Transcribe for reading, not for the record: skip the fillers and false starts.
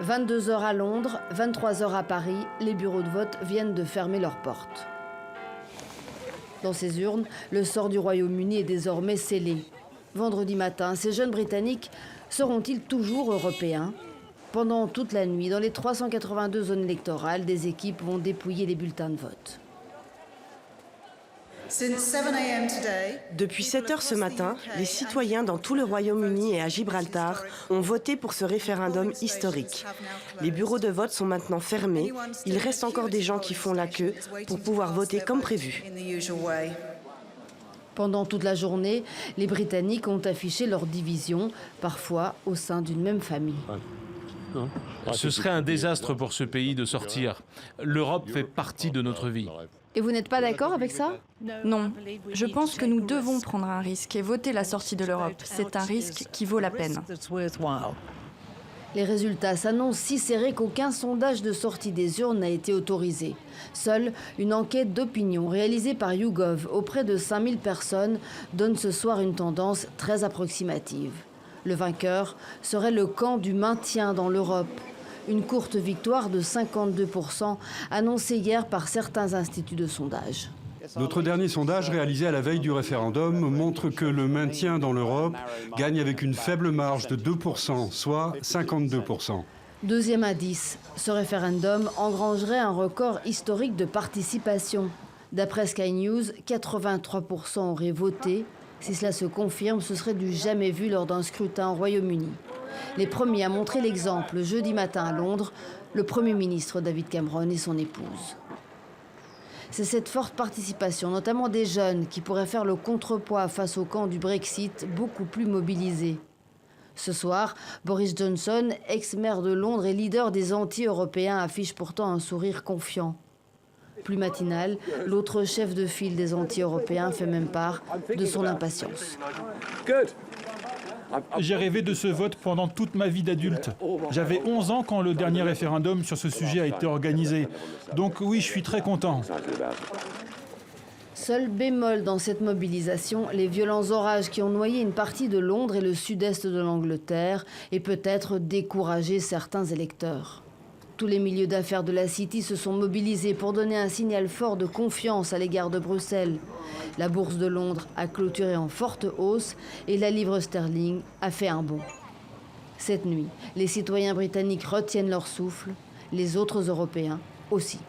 22 heures à Londres, 23 heures à Paris, les bureaux de vote viennent de fermer leurs portes. Dans ces urnes, le sort du Royaume-Uni est désormais scellé. Vendredi matin, ces jeunes Britanniques seront-ils toujours européens? Pendant toute la nuit, dans les 382 zones électorales, des équipes vont dépouiller les bulletins de vote. Depuis 7 heures ce matin, les citoyens dans tout le Royaume-Uni et à Gibraltar ont voté pour ce référendum historique. Les bureaux de vote sont maintenant fermés. Il reste encore des gens qui font la queue pour pouvoir voter comme prévu. Pendant toute la journée, les Britanniques ont affiché leur division, parfois au sein d'une même famille. Ce serait un désastre pour ce pays de sortir. L'Europe fait partie de notre vie. Et vous n'êtes pas d'accord avec ça? Non, je pense que nous devons prendre un risque et voter la sortie de l'Europe. C'est un risque qui vaut la peine. Les résultats s'annoncent si serrés qu'aucun sondage de sortie des urnes n'a été autorisé. Seule une enquête d'opinion réalisée par YouGov auprès de 5000 personnes donne ce soir une tendance très approximative. Le vainqueur serait le camp du maintien dans l'Europe. Une courte victoire de 52% annoncée hier par certains instituts de sondage. Notre dernier sondage réalisé à la veille du référendum montre que le maintien dans l'Europe gagne avec une faible marge de 2%, soit 52%. Deuxième indice, ce référendum engrangerait un record historique de participation. D'après Sky News, 83% auraient voté. Si cela se confirme, ce serait du jamais vu lors d'un scrutin au Royaume-Uni. Les premiers à montrer l'exemple jeudi matin à Londres, le Premier ministre David Cameron et son épouse. C'est cette forte participation, notamment des jeunes, qui pourrait faire le contrepoids face au camp du Brexit, beaucoup plus mobilisé. Ce soir, Boris Johnson, ex-maire de Londres et leader des anti-européens, affiche pourtant un sourire confiant. Plus matinal, l'autre chef de file des anti-européens fait même part de son impatience. J'ai rêvé de ce vote pendant toute ma vie d'adulte. J'avais 11 ans quand le dernier référendum sur ce sujet a été organisé. Donc oui, je suis très content. Seul bémol dans cette mobilisation, les violents orages qui ont noyé une partie de Londres et le sud-est de l'Angleterre et peut-être découragé certains électeurs. Tous les milieux d'affaires de la City se sont mobilisés pour donner un signal fort de confiance à l'égard de Bruxelles. La bourse de Londres a clôturé en forte hausse et la livre sterling a fait un bond. Cette nuit, les citoyens britanniques retiennent leur souffle, les autres Européens aussi.